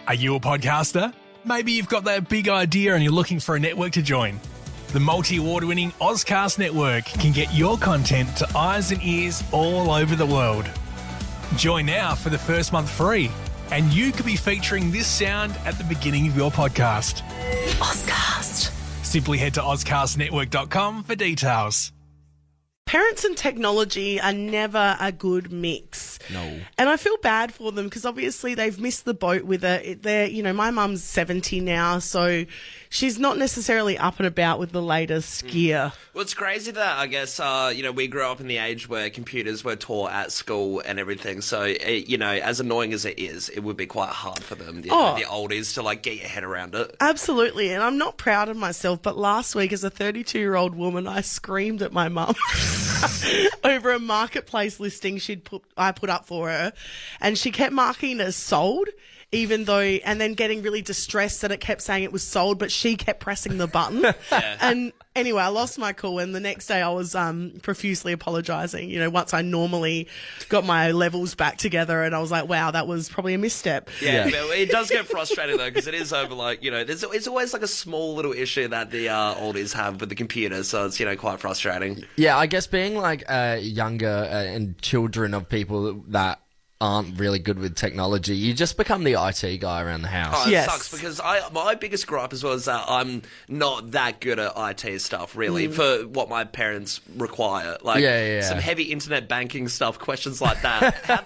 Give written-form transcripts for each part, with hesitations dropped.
Are you a podcaster? Maybe you've got that big idea and you're looking for a network to join. The multi-award-winning Ozcast Network can get your content to eyes and ears all over the world. Join now for the first month free, and you could be featuring this sound at the beginning of your podcast. Ozcast. Simply head to ozcastnetwork.com for details. Parents and technology are never a good mix. No. And I feel bad for them because obviously they've missed the boat with it. They're, my mum's 70 now, so she's not necessarily up and about with the latest gear. Well, it's crazy that, I guess, we grew up in the age where computers were taught at school and everything. So, as annoying as it is, it would be quite hard for them, the oldies, to, get your head around it. Absolutely. And I'm not proud of myself, but last week as a 32-year-old woman, I screamed at my mum over a marketplace listing I put up for her. And she kept marking it as sold, even though, and then getting really distressed that it kept saying it was sold, but she kept pressing the button. Yeah. And anyway, I lost my cool, and the next day I was profusely apologising, once I normally got my levels back together, and I was like, wow, that was probably a misstep. Yeah. But it does get frustrating, though, because it is over, it's always a small little issue that the oldies have with the computer, so it's, quite frustrating. Yeah, I guess being younger and children of people that aren't really good with technology, you just become the IT guy around the house. Oh, it Yes. sucks because my biggest gripe as well is that I'm not that good at IT stuff, really, for what my parents require. Some heavy internet banking stuff, questions like that. How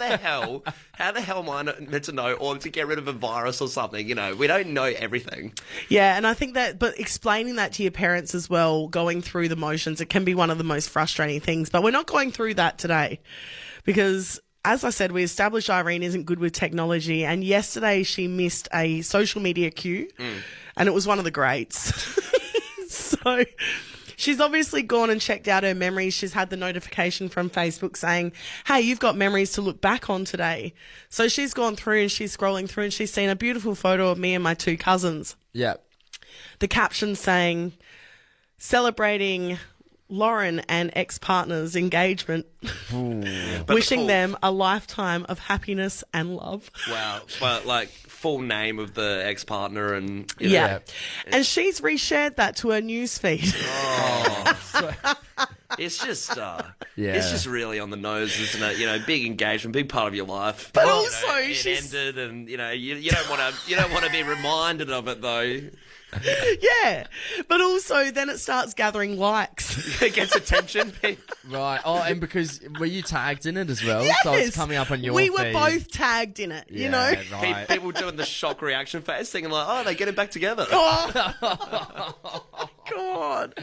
the hell am I meant to know, or to get rid of a virus or something? We don't know everything. Yeah, and I think but explaining that to your parents as well, going through the motions, it can be one of the most frustrating things. But we're not going through that today because, as I said, we established Irene isn't good with technology, and yesterday she missed a social media cue, and it was one of the greats. So she's obviously gone and checked out her memories. She's had the notification from Facebook saying, hey, you've got memories to look back on today. So she's gone through and she's scrolling through and she's seen a beautiful photo of me and my two cousins. Yeah. The caption saying, celebrating Lauren and ex-partner's engagement, wishing them a lifetime of happiness and love. Wow. But, full name of the ex-partner and... Yeah. And she's reshared that to her newsfeed. Oh. It's just... It's just really on the nose, isn't it? Big engagement, big part of your life. But also, it ended, and you don't want to be reminded of it though. Yeah, but also then it starts gathering likes. It gets attention. Right. Oh, and because were you tagged in it as well? Yes. So it's coming up on your We were feed. both tagged in it, Right. People doing the shock reaction face thing and they get it back together. Oh, God.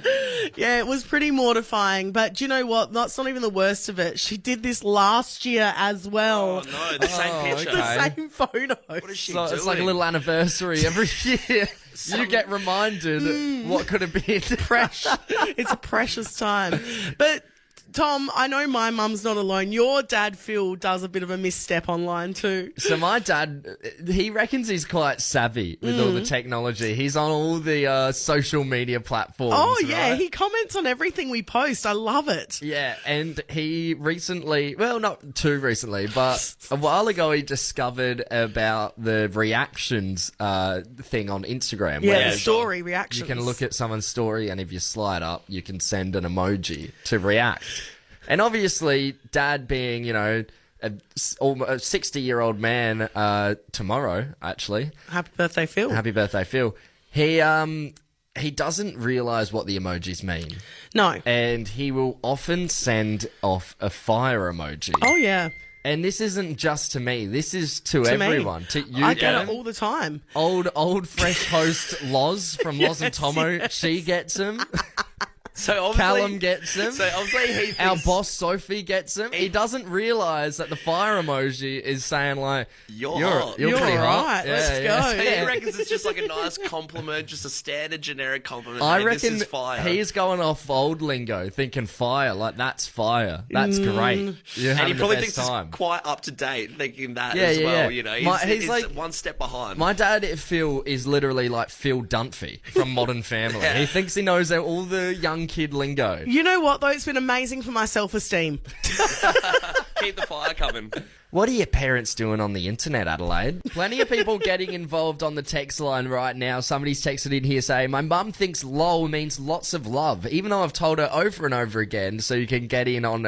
Yeah, it was pretty mortifying. But do you know what? That's not even the worst of it. She did this last year as well. Oh, no, the same picture. okay. The same photo. What is she So doing? it's like a little anniversary every year. You get reminded what could have been. It's a precious time. But Tom, I know my mum's not alone. Your dad, Phil, does a bit of a misstep online too. So my dad, he reckons he's quite savvy with all the technology. He's on all the social media platforms. Oh, yeah. right? He comments on everything we post. I love it. Yeah, and he recently, well, not too recently, but a while ago he discovered about the reactions thing on Instagram. Yeah, where the story reactions. you can look at someone's story, and if you slide up, you can send an emoji to react. And obviously, Dad being, a 60-year-old man tomorrow, actually. Happy birthday, Phil. Happy birthday, Phil. He doesn't realise what the emojis mean. No. And he will often send off a fire emoji. Oh, yeah. And this isn't just to me. This is to me. everyone. To you, I get it Adam. all the time. Old fresh host Loz from Loz and Tomo. yes. She gets them. So obviously, Callum gets him. So obviously he thinks, Our boss Sophie gets him. He doesn't realise that the fire emoji is saying You're you're hot. pretty You're hot. right. Let's go. He reckons it's just like a nice compliment, just a standard generic compliment. I Hey, reckon this is fire. he's going off old lingo, thinking fire, that's fire. That's great. You're and having he probably the thinks best time. it's quite up to date, thinking that Yeah, as yeah, well. yeah. He's He's like one step behind. My dad, Phil, is literally like Phil Dunphy from Modern Family. Yeah. He thinks he knows all the young kid lingo. You know what, though? It's been amazing for my self-esteem. Keep the fire coming. What are your parents doing on the internet, Adelaide? Plenty of people getting involved on the text line right now. Somebody's texted in here saying, my mum thinks lol means lots of love, even though I've told her over and over again so you can get in on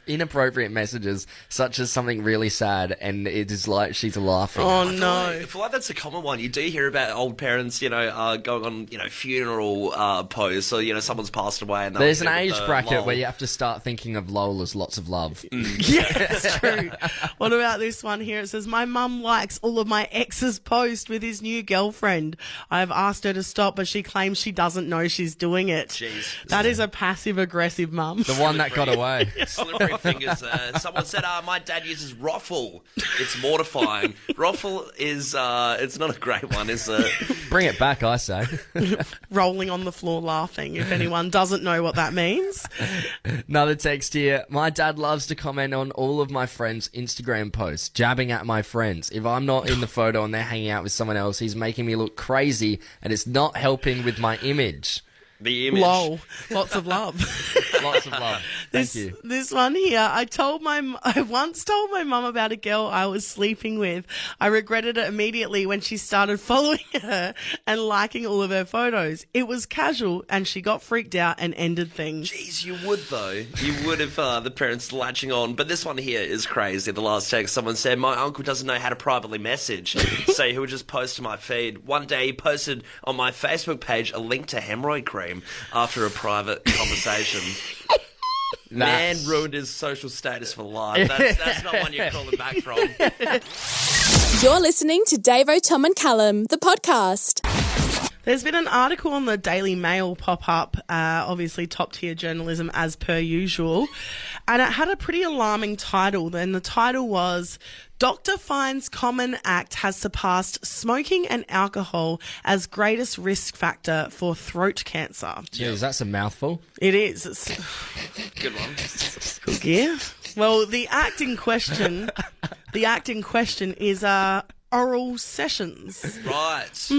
inappropriate messages, such as something really sad, and it is like she's laughing. Oh, no. I feel like that's a common one. You do hear about old parents, going on, funeral posts, or, someone's passed away. And there's an age bracket where you have to start thinking of lol as lots of love. Yeah, that's true. What about this one here? It says, my mum likes all of my ex's posts with his new girlfriend. I've asked her to stop, but she claims she doesn't know she's doing it. Jeez. That is a passive-aggressive mum. The one that got away. Slippery fingers. Someone said, my dad uses Roffle. It's mortifying. Roffle is, it's not a great one, is it? Bring it back, I say. Rolling on the floor laughing, if anyone doesn't know what that means. Another text here. My dad loves to comment on all of my friends' Instagram posts, jabbing at my friends. If I'm not in the photo and they're hanging out with someone else, he's making me look crazy and it's not helping with my image. The image. Lol. Lots of love. Lots of love. Thank you. This one here, I once told my mum about a girl I was sleeping with. I regretted it immediately when she started following her and liking all of her photos. It was casual and she got freaked out and ended things. Jeez, you would though. You would if the parents latching on. But this one here is crazy. The last text, someone said, my uncle doesn't know how to privately message, so he would just post to my feed. One day he posted on my Facebook page a link to hemorrhoid cream after a private conversation. Man ruined his social status for life. That's not one you're calling back from. You're listening to Davo, Tom and Callum, the podcast. There's been an article on the Daily Mail pop up, obviously top tier journalism as per usual, and it had a pretty alarming title. And the title was, Doctor finds common act has surpassed smoking and alcohol as greatest risk factor for throat cancer. Jeez, that's a mouthful. It is. It's Good one. good gear. Well, the act in question is oral sessions. Right.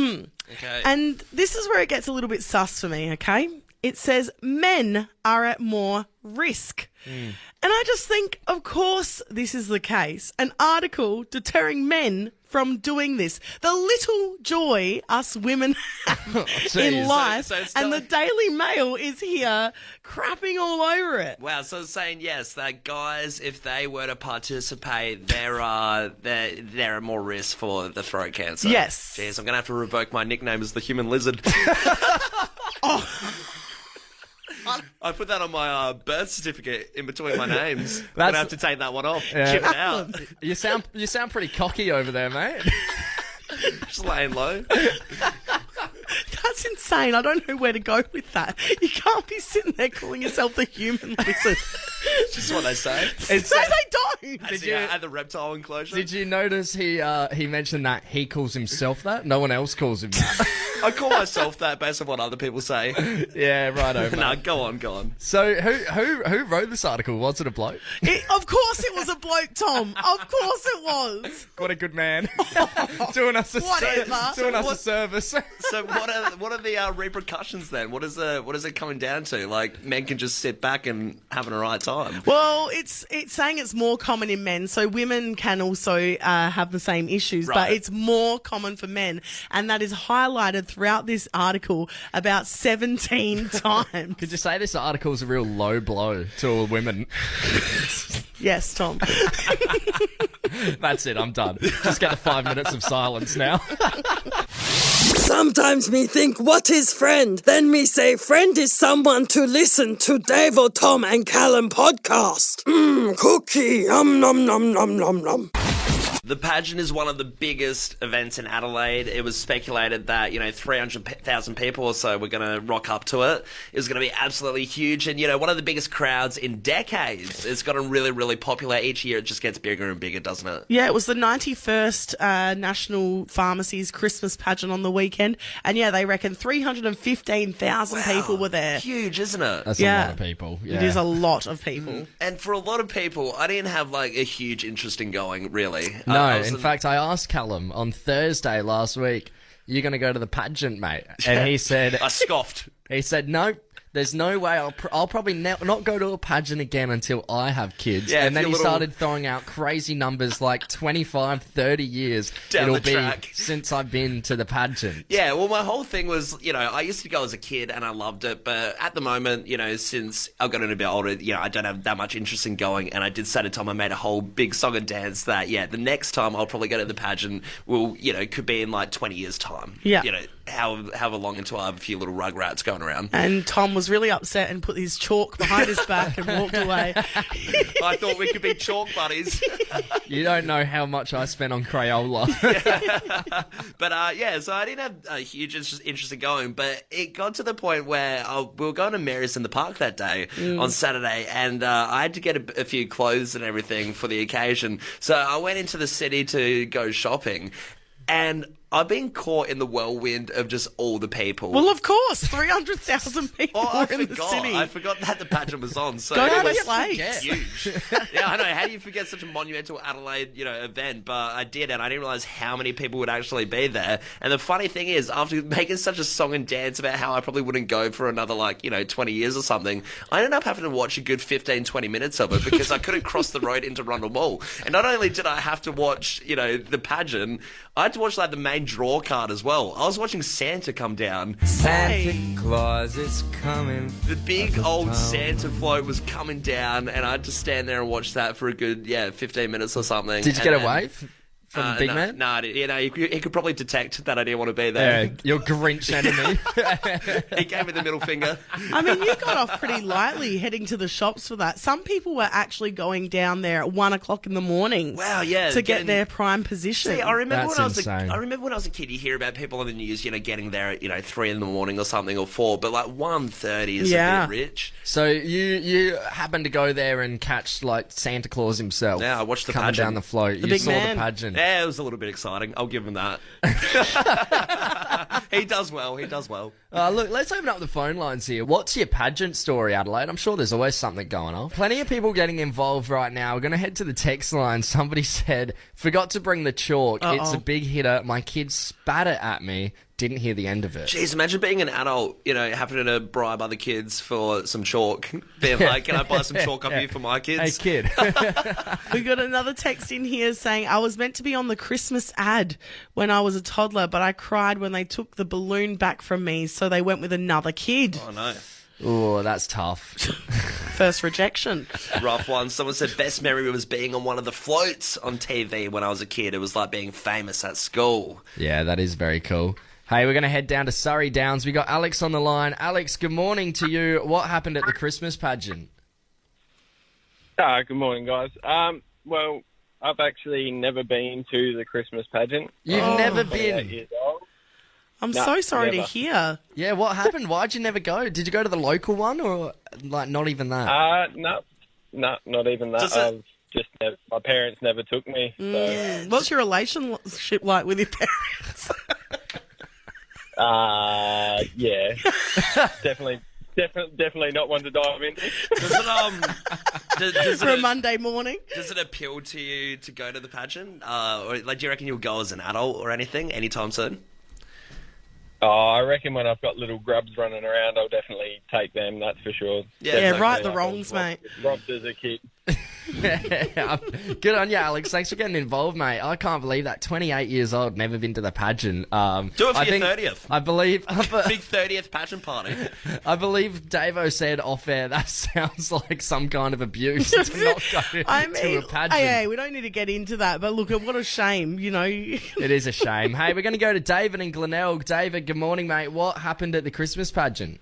Okay. And this is where it gets a little bit sus for me, okay? It says men are at more risk. And I just think, of course, this is the case. An article deterring men from doing this. The little joy us women have in life. So it's and the telling- Daily Mail is here crapping all over it. Wow, so it's saying, yes, that guys, if they were to participate, they're at more risk for the throat cancer. Yes. Jeez, I'm going to have to revoke my nickname as the human lizard. I put that on my birth certificate in between my names. I'm going to have to take that one off. Yeah. Chip it out. You sound pretty cocky over there, mate. Just laying low. That's insane. I don't know where to go with that. You can't be sitting there calling yourself the human lizard. Just what they say. No, they don't. At the reptile enclosure. Did you notice he mentioned that he calls himself that? No one else calls him that. I call myself that based on what other people say. Yeah, righto. No, go on. So who wrote this article? Was it a bloke? Of course it was a bloke, Tom. Of course it was. What a good man. doing us a service. So what are the repercussions then? What is it coming down to? Like, men can just sit back and having a right time. Well, it's saying it's more common in men, so women can also have the same issues, but Right. it's more common for men, and that is highlighted throughout this article about 17 times. Could you say this article is a real low blow to all women? Yes, Tom. That's it, I'm done. Just get the 5 minutes of silence now. Sometimes me think, what is friend? Then me say, friend is someone to listen to Davo, Tom and Callum podcast. Cookie, nom nom nom nom nom. The pageant is one of the biggest events in Adelaide. It was speculated that, 300,000 people or so were going to rock up to it. It was going to be absolutely huge and, one of the biggest crowds in decades. It's gotten really, really popular. Each year it just gets bigger and bigger, doesn't it? Yeah, it was the 91st National Pharmacies Christmas pageant on the weekend, and they reckon 315,000 people were there. Huge, isn't it? That's a lot of people. Yeah. It is a lot of people. And for a lot of people, I didn't have a huge interest in going, really. No, in fact, I asked Callum on Thursday last week, you're going to go to the pageant, mate? And he said... I scoffed. He said, no, There's no way I'll probably not go to a pageant again until I have kids. Yeah, and then he started throwing out crazy numbers like 25, 30 years down it'll the track be since I've been to the pageant. Yeah, well, my whole thing was, I used to go as a kid and I loved it, but at the moment, since I've gotten a bit older, I don't have that much interest in going. And I did say to Tom, I made a whole big song and dance that, the next time I'll probably go to the pageant could be in like 20 years' time. Yeah. However long until I have a few little rugrats going around. And Tom was really upset and put his chalk behind his back and walked away. I thought we could be chalk buddies. You don't know how much I spent on Crayola. But so I didn't have a huge interest in going, but it got to the point where we were going to Mary's in the Park that day on Saturday, and I had to get a few clothes and everything for the occasion. So I went into the city to go shopping, and I've been caught in the whirlwind of just all the people. Well, of course, 300,000 people in the city. I forgot that the pageant was on. So Go to it was West Lakes. huge. Yeah, I know. How do you forget such a monumental Adelaide, event? But I did, and I didn't realise how many people would actually be there. And the funny thing is, after making such a song and dance about how I probably wouldn't go for another, 20 years or something, I ended up having to watch a good 15, 20 minutes of it because I couldn't cross the road into Rundle Mall. And not only did I have to watch, the pageant, I had to watch, the main draw card as well. I was watching Santa come down. Santa Claus is coming. The big old Santa float was coming down, and I had to stand there and watch that for a good 15 minutes or something. Did you get a wave from Big Man? No, he could probably detect that I didn't want to be there. Yeah, your Grinch enemy. He gave me the middle finger. I mean, you got off pretty lightly heading to the shops for that. Some people were actually going down there at 1 o'clock in the morning. Wow, yeah, to get their prime position. See, I remember when insane. I remember when I was a kid, you hear about people on the news, getting there at 3 in the morning or something, or 4. But 1:30 is a bit rich. So you happened to go there and catch Santa Claus himself. Yeah, I watched the coming pageant. down the float. The you big saw man. the pageant. Yeah, it was a little bit exciting. I'll give him that. He does well. Look, let's open up the phone lines here. What's your pageant story, Adelaide? I'm sure there's always something going on. Plenty of people getting involved right now. We're going to head to the text line. Somebody said, forgot to bring the chalk. Uh-oh. It's a big hitter. My kid spat it at me. Didn't hear the end of it. Jeez, imagine being an adult, having to bribe other kids for some chalk. Being like, can I buy some chalk off you for my kids? Hey, kid. We got another text in here saying, I was meant to be on the Christmas ad when I was a toddler, but I cried when they took the balloon back from me, so they went with another kid. Oh, no. Oh, that's tough. First rejection. Rough one. Someone said best memory was being on one of the floats on TV when I was a kid. It was like being famous at school. Yeah, that is very cool. Hey, we're going to head down to Surrey Downs. We got Alex on the line. Alex, good morning to you. What happened at the Christmas pageant? Good morning, guys. Well, I've actually never been to the Christmas pageant. You've never been? 8 years old. I'm so sorry never. to hear. Yeah, what happened? Why'd you never go? Did you go to the local one or not even that? No, not even that. I've just my parents never took me. So. What's your relationship like with your parents? Yeah, definitely not one to dive into. Does For a Monday morning? Does it appeal to you to go to the pageant? Or do you reckon you'll go as an adult or anything anytime soon? I reckon when I've got little grubs running around, I'll definitely take them, that's for sure. Yeah, right the wrongs, mate. Robbed as a kid. Good on you, Alex. Thanks for getting involved, mate. I can't believe that. 28 years old, never been to the pageant. Do it for your 30th. I believe... Big 30th pageant party. I believe Davo said off air, that sounds like some kind of abuse to not go to a pageant. Hey, we don't need to get into that, but look, what a shame, It is a shame. Hey, we're going to go to David in Glenelg. David, good morning, mate. What happened at the Christmas pageant?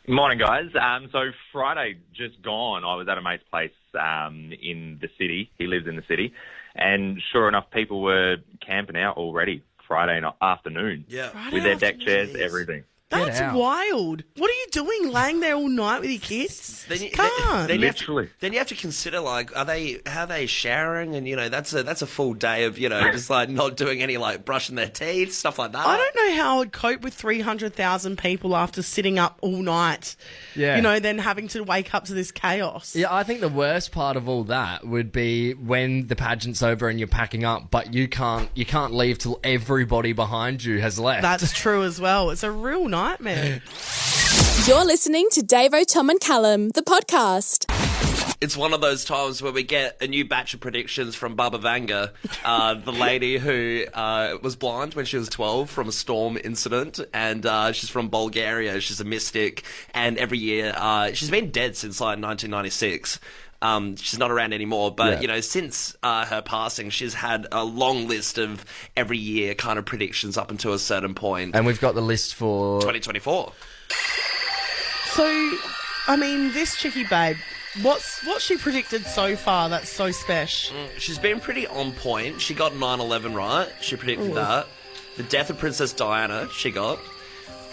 Morning, guys. So Friday just gone, I was at a mate's place in the city. He lives in the city. And sure enough, people were camping out already Friday afternoon. Yeah. With their deck chairs, everything. That's wild. What are you doing laying there all night with your kids? Can't. Literally. Then you have to consider, how are they showering? And, that's a full day of, just, not doing any, brushing their teeth, stuff like that. I don't know how I would cope with 300,000 people after sitting up all night. Yeah. Then having to wake up to this chaos. Yeah, I think the worst part of all that would be when the pageant's over and you're packing up, but you can't leave till everybody behind you has left. That's true as well. It's a real nightmare. You're listening to Davo, Tom and Callum, the podcast. It's one of those times where we get a new batch of predictions from Baba Vanga, the lady who was blind when she was 12 from a storm incident, and she's from Bulgaria. She's a mystic, and every year she's been dead since like 1996. She's not around anymore, but you know, since her passing, she's had a long list of every year kind of predictions up until a certain point. And we've got the list for 2024. So, I mean, this chicky babe, what's she predicted so far that's so special? She's been pretty on point. She got 9/11 right. She predicted that. The death of Princess Diana, she got.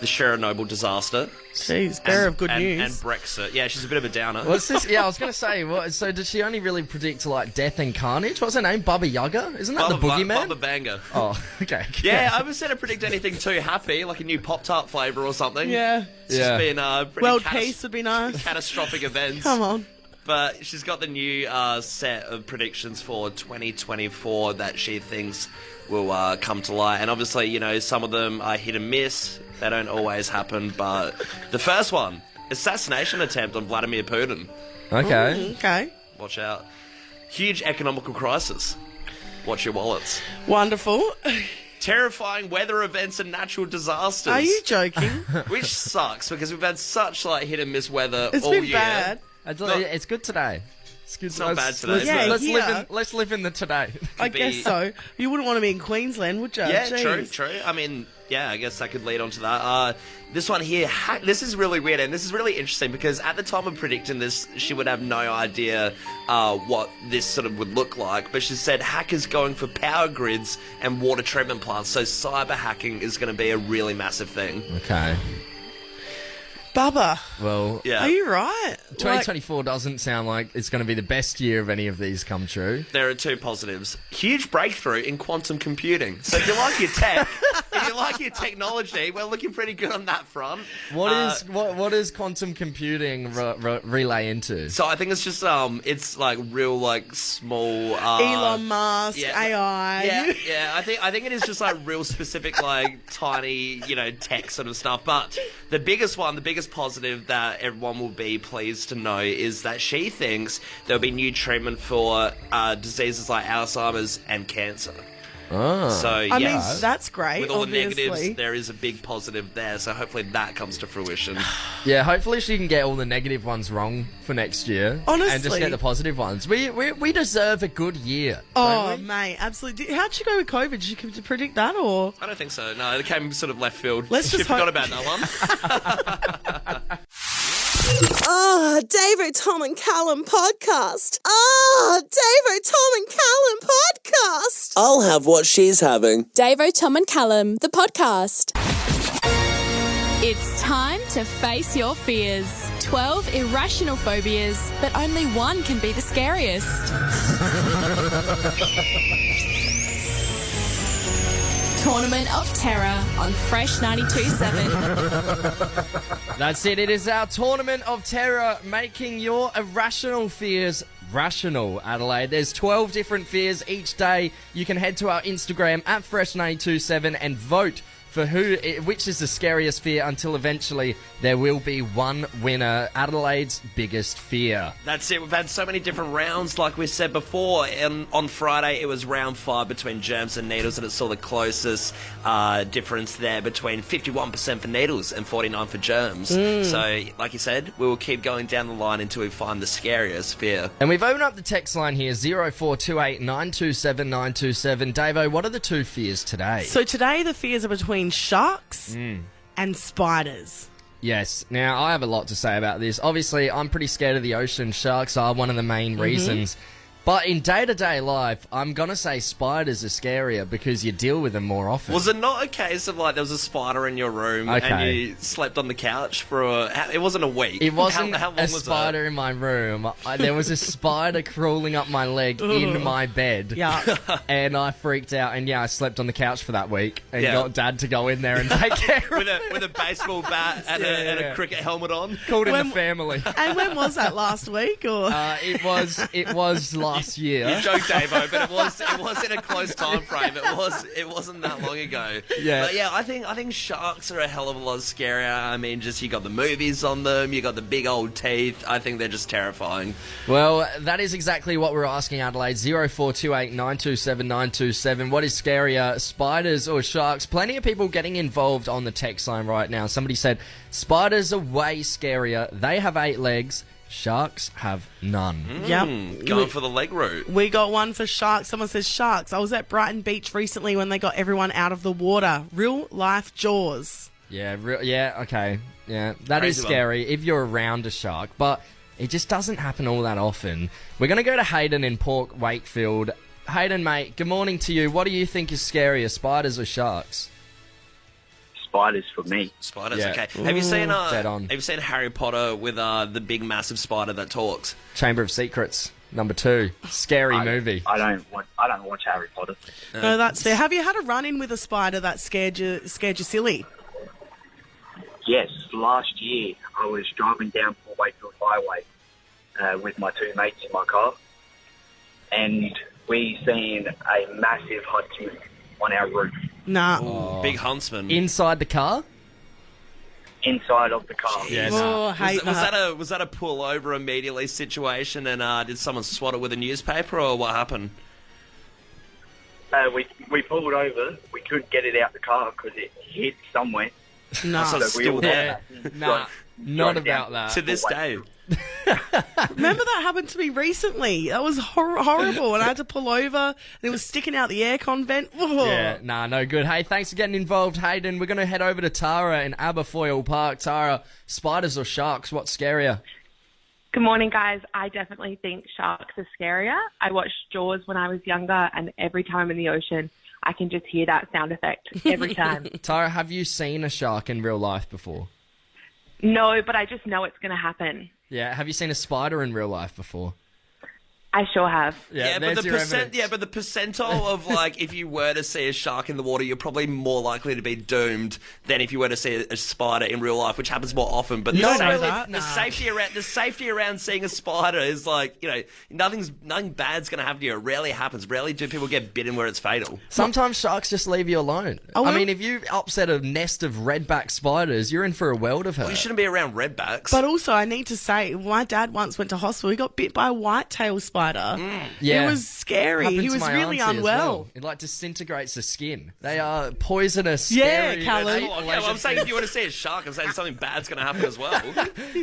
The Chernobyl disaster. Jeez, bearer of good news. And Brexit. Yeah, she's a bit of a downer. What's this? Yeah, I was going to say, so did she only really predict like death and carnage? What's her name? Baba Yaga? Isn't that the boogeyman? Baba Vanga. Oh, okay. Yeah, I was going to predict anything too happy, like a new Pop-Tart flavour or something. Yeah. It's just been pretty World peace would be nice. Catastrophic events. Come on. But she's got the new set of predictions for 2024 that she thinks will come to light. And obviously, you know, some of them are hit and miss. They don't always happen. But the first one, assassination attempt on Vladimir Putin. Okay. Okay. Watch out. Huge economical crisis. Watch your wallets. Wonderful. Terrifying weather events and natural disasters. Are you joking? Which sucks because we've had such like hit and miss weather It's all been year. bad. It's good today. It's not bad today. Yeah, let's live in the today. I guess so. You wouldn't want to be in Queensland, would you? Yeah, Jeez. true. I mean, yeah, I guess that could lead on to that. This one here, this is really weird, and this is really interesting because at the time of predicting this, she would have no idea what this sort of would look like. But she said hackers going for power grids and water treatment plants. So cyber hacking is going to be a really massive thing. Okay. Bubba. Well, Yeah. Are you right? 2024 doesn't sound like it's going to be the best year of any of these come true. There are two positives. Huge breakthrough in quantum computing. So if you like your tech, if you like your technology, we're looking pretty good on that front. What is quantum computing relay into? So I think it's just it's like real like small Elon Musk, AI. Yeah. I think it is just like real specific like tiny, you know, tech sort of stuff. But the biggest positive that everyone will be pleased to know is that she thinks there'll be new treatment for diseases like Alzheimer's and cancer. Oh. So, I mean, that's great. With all obviously. the negatives, there is a big positive there. So hopefully that comes to fruition. Yeah, hopefully she can get all the negative ones wrong for next year. Honestly. And just get the positive ones. We deserve a good year. Oh, mate, absolutely. How'd you go with COVID? Did you predict that or? I don't think so. No, it came sort of left field. Let's just forgot about that one. Davo, Tom and Callum podcast. Davo, Tom and Callum podcast. I'll have what she's having. Davo, Tom and Callum, the podcast. It's time to face your fears. 12 irrational phobias, but only one can be the scariest. Tournament of Terror on Fresh 92.7. That's it. It is our Tournament of Terror, making your irrational fears rational, Adelaide. There's 12 different fears each day. You can head to our Instagram at Fresh927 and vote for which is the scariest fear until eventually there will be one winner. Adelaide's biggest fear. That's it. We've had so many different rounds, like we said before. And on Friday, it was round 5 between germs and needles, and it saw the closest difference there between 51% for needles and 49% for germs. So, like you said, we will keep going down the line until we find the scariest fear. And we've opened up the text line here, 0428 927 927. Davo, what are the two fears today? So today the fears are between sharks and spiders. Yes. Now, I have a lot to say about this. Obviously, I'm pretty scared of the ocean. Sharks are one of the main reasons. But in day-to-day life, I'm going to say spiders are scarier because you deal with them more often. Was it not a case of, like, there was a spider in your room and you slept on the couch for it wasn't a week? It wasn't how long a was spider in my room. There was a spider crawling up my leg in my bed. Yeah. And I freaked out. And, I slept on the couch for that week and got Dad to go in there and take care of it. With a baseball bat and a cricket helmet on. Called in the family. And when was that, last week? Or It was like last year. You joke, Davo, but it was in a close time frame. It wasn't that long ago. Yeah. But yeah, I think sharks are a hell of a lot scarier. I mean, just you got the movies on them, you got the big old teeth. I think they're just terrifying. Well, that is exactly what we're asking, Adelaide. 0428 927 927. What is scarier, spiders or sharks? Plenty of people getting involved on the text line right now. Somebody said spiders are way scarier. They have 8 legs. Sharks have none. Yep. Going for the leg route. We got one for sharks. Someone says sharks. I was at Brighton Beach recently when they got everyone out of the water. Real life Jaws. Yeah, okay. Yeah, that is Crazy scary if you're around a shark, but it just doesn't happen all that often. We're going to go to Hayden in Port Wakefield. Hayden, mate, good morning to you. What do you think is scarier, spiders or sharks? Spiders for me. Spiders, Yeah. okay. Have you seen dead on. Have you seen Harry Potter with the big massive spider that talks? Chamber of Secrets, number 2. Scary movie. I don't watch Harry Potter. No, that's fair. Have you had a run-in with a spider that scared you silly? Yes, last year I was driving down Port Wakefield Highway with my 2 mates in my car, and we seen a massive huntsman on our roof. Nah. Big huntsman. Inside the car? Inside of the car. Yeah, Oh, hate that. Was that a pull over immediately situation, and did someone swat it with a newspaper, or what happened? We pulled over. We couldn't get it out the car because it hid somewhere. Nah. So So we all Nah, not about that. To this day. Remember that happened to me recently? That was horrible, and I had to pull over, and it was sticking out the aircon vent. Oh. Yeah, no good. Hey, thanks for getting involved, Hayden. We're going to head over to Tara in Aberfoyle Park. Tara, spiders or sharks, what's scarier? Good morning, guys. I definitely think sharks are scarier. I watched Jaws when I was younger, and every time I'm in the ocean, I can just hear that sound effect every time. Tara, have you seen a shark in real life before? No, but I just know it's going to happen. Yeah, have you seen a spider in real life before? I sure have. Yeah, but there's the your evidence. percentile of like if you were to see a shark in the water, you're probably more likely to be doomed than if you were to see a spider in real life, which happens more often. But the safety around seeing a spider is like, nothing bad's going to happen to you. It rarely happens. Rarely do people get bitten where it's fatal. Sometimes sharks just leave you alone. I mean, if you upset a nest of redback spiders, you're in for a world of hurt. Well, you shouldn't be around redbacks. But also, I need to say, my dad once went to hospital. He got bit by a whitetail spider. Yeah. It was scary. Happened He to was my really auntie as unwell. well. It like disintegrates the skin. They are poisonous, Yeah, scary. Callum. I'm saying if you want to see a shark, I'm saying something bad's going to happen as well.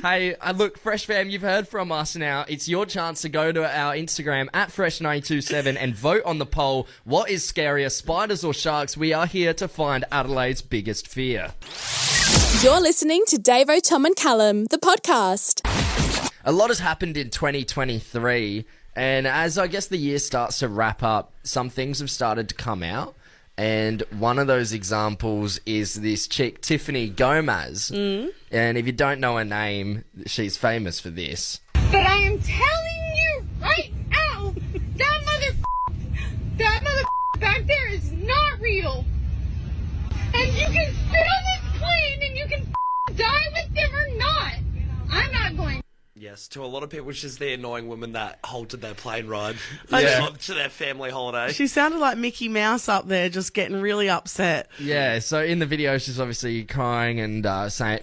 Hey, look, Fresh Fam, you've heard from us now. It's your chance to go to our Instagram at Fresh927 and vote on the poll. What is scarier, spiders or sharks? We are here to find Adelaide's biggest fear. You're listening to Davo, Tom and Callum, the podcast. A lot has happened in 2023, and as I guess the year starts to wrap up, some things have started to come out. And one of those examples is this chick, Tiffany Gomez. And if you don't know her name, she's famous for this. But I am telling you right now, that mother back there is not real. And you can sit on this plane and you can die with them or not. I'm not going. Yes, to a lot of people, she's the annoying woman that halted their plane ride to their family holiday. She sounded like Mickey Mouse up there, just getting really upset. Yeah, so in the video, she's obviously crying and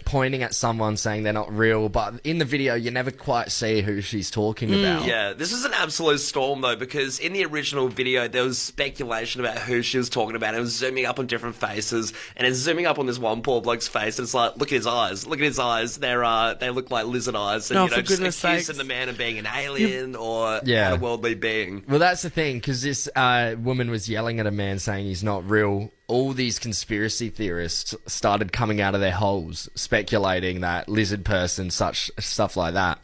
pointing at someone saying they're not real. But in the video, you never quite see who she's talking about. Yeah, this was an absolute storm, though, because in the original video, there was speculation about who she was talking about. It was zooming up on different faces, and it's zooming up on this one poor bloke's face, and it's like, look at his eyes. Look at his eyes. They look like lizard eyes. And, for goodness sakes. Accusing the man of being an alien or otherworldly being. Well, that's the thing, because this woman was yelling at a man saying he's not real. All these conspiracy theorists started coming out of their holes, speculating that lizard person, such stuff like that.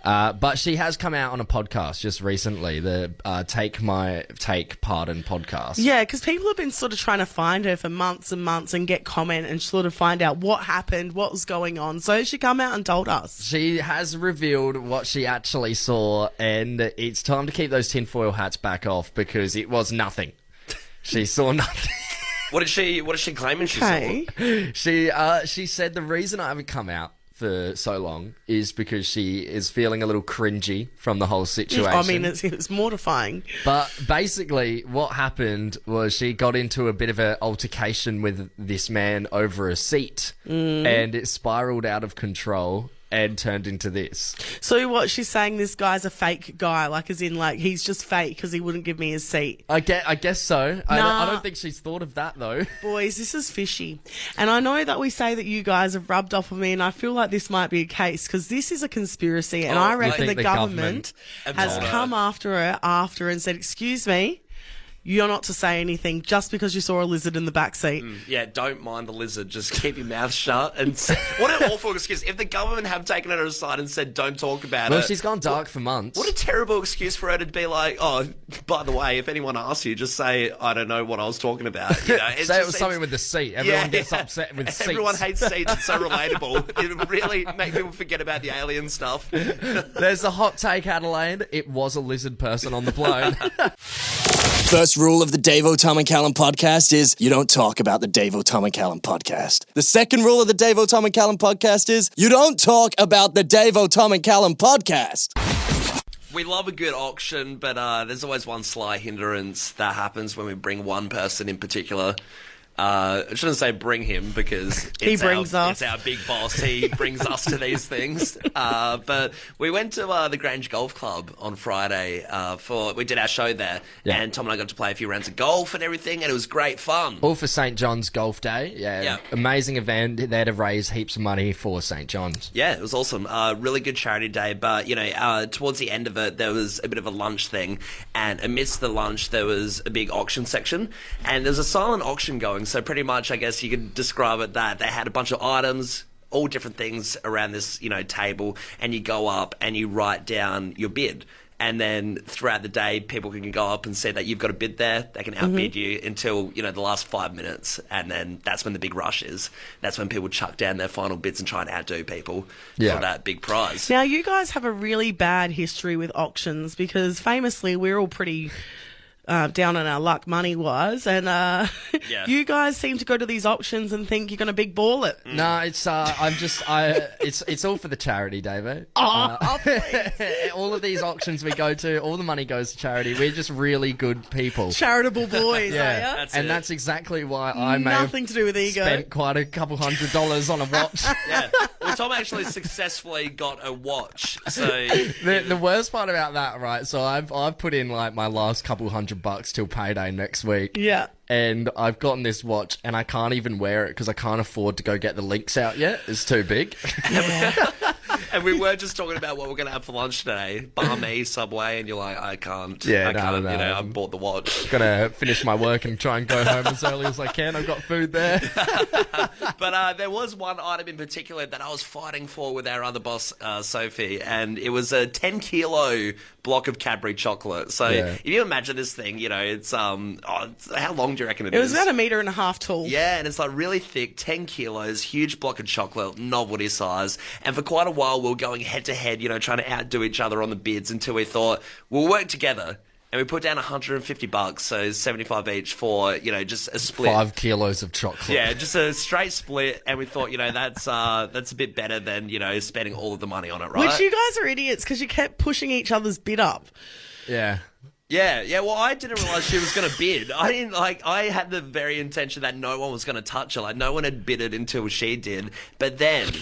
But she has come out on a podcast just recently, the Pardon podcast. Yeah, because people have been sort of trying to find her for months and months and get comment and sort of find out what happened, what was going on. So she come out and told us. She has revealed what she actually saw, and it's time to keep those tinfoil hats back off because it was nothing. She saw nothing. What is she claiming she saw? She said the reason I haven't come out for so long is because she is feeling a little cringy from the whole situation. I mean, it's mortifying. But basically, what happened was she got into a bit of an altercation with this man over a seat, and it spiraled out of control and turned into this. So what she's saying, this guy's a fake guy, like as in like he's just fake because he wouldn't give me his seat. I guess so. I don't think she's thought of that though. Boys, this is fishy. And I know that we say that you guys have rubbed off on me, and I feel like this might be a case because this is a conspiracy, and I reckon the government has come after her and said, excuse me, you're not to say anything just because you saw a lizard in the back seat. Yeah, don't mind the lizard. Just keep your mouth shut. And what an awful excuse. If the government have taken her aside and said, don't talk about it. Well, she's gone dark for months. What a terrible excuse for her to be like, oh, by the way, if anyone asks you, just say, I don't know what I was talking about. You know, say it was something with the seat. Everyone gets upset with seats. Everyone hates seats. It's so relatable. It really makes people forget about the alien stuff. There's a hot take, Adelaide. It was a lizard person on the plane. First rule of the Davo, Tom and Callum podcast is you don't talk about the Davo, Tom and Callum podcast. The second rule of the Davo, Tom and Callum podcast is you don't talk about the Davo, Tom and Callum podcast. We love a good auction, but there's always one sly hindrance that happens when we bring one person in particular. I shouldn't say bring him because it's our big boss. He brings us to these things. But we went to the Grange Golf Club on Friday we did our show there, and Tom and I got to play a few rounds of golf and everything, and it was great fun. All for St. John's Golf Day. Yeah. Amazing event there to raise heaps of money for St. John's. Yeah, it was awesome. Really good charity day, but towards the end of it, there was a bit of a lunch thing, and amidst the lunch, there was a big auction section, and there's a silent auction going. So pretty much, I guess you could describe it that they had a bunch of items, all different things around this, table, and you go up and you write down your bid. And then throughout the day, people can go up and say that you've got a bid there. They can outbid you until, the last 5 minutes. And then that's when the big rush is. That's when people chuck down their final bids and try and outdo people for that big prize. Now, you guys have a really bad history with auctions because famously we're all pretty down on our luck money-wise, and you guys seem to go to these auctions and think you're going to big ball it. No, it's it's all for the charity, David. Please. All of these auctions we go to, all the money goes to charity. We're just really good people. Charitable boys, That's exactly why I may nothing have to do with ego. Spent quite a couple $100 on a watch. Well, Tom actually successfully got a watch. So the worst part about that, right? So I've put in like my last couple $100 till payday next week. Yeah. And I've gotten this watch and I can't even wear it because I can't afford to go get the links out yet. It's too big. And we were just talking about what we're going to have for lunch today. Barmy, Subway, and you're like, I can't. Yeah, I can't. No. I bought the watch. Gonna finish my work and try and go home as early as I can. I've got food there. But there was one item in particular that I was fighting for with our other boss, Sophie, and it was a 10-kilo block of Cadbury chocolate. So if you imagine this thing, it's how long do you reckon it is? It was about 1.5 meters tall. Yeah, and it's like really thick, 10 kilos, huge block of chocolate, novelty size. And for quite a while, we were going head to head, trying to outdo each other on the bids until we thought we'll work together. And we put down $150, so 75 each for, just a split. 5 kilos of chocolate. Yeah, just a straight split. And we thought, that's a bit better than, spending all of the money on it, right? Which you guys are idiots because you kept pushing each other's bid up. Yeah. Yeah. Well, I didn't realise she was going to bid. I had the very intention that no one was going to touch her. Like, no one had bidded until she did. But then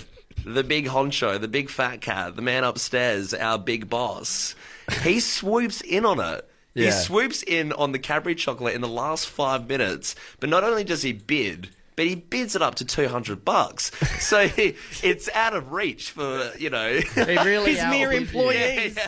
the big honcho, the big fat cat, the man upstairs, our big boss, he swoops in on it. He swoops in on the Cadbury chocolate in the last 5 minutes. But not only does he bid, but he bids it up to $200. So it's out of reach for, He really his mere employees.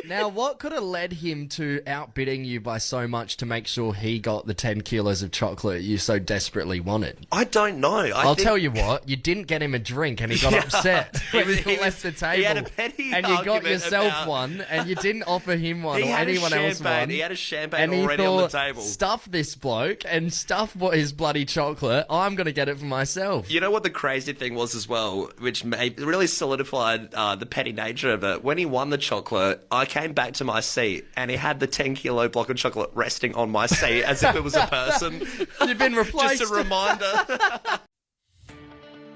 Now, what could have led him to outbidding you by so much to make sure he got the 10 kilos of chocolate you so desperately wanted? I don't know. I'll tell you what, you didn't get him a drink and he got upset when he left the table. He had a petty and you got yourself about... one and you didn't offer him one or anyone else one. He had a champagne already on the table. Stuff this bloke and stuff his bloody chocolate. I'm going to get it for myself. You know what the crazy thing was as well, which really solidified the petty nature of it? When he won the chocolate, I came back to my seat and he had the 10-kilo block of chocolate resting on my seat as if it was a person. You've been replaced. Just a reminder.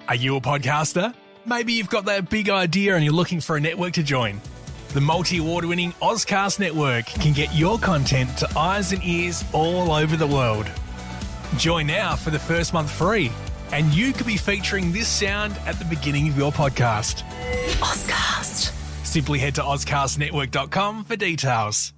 Are you a podcaster? Maybe you've got that big idea and you're looking for a network to join. The multi-award-winning Ozcast network can get your content to eyes and ears all over the world. Join now for the first month free, and you could be featuring this sound at the beginning of your podcast. Ozcast. Simply head to ozcastnetwork.com for details.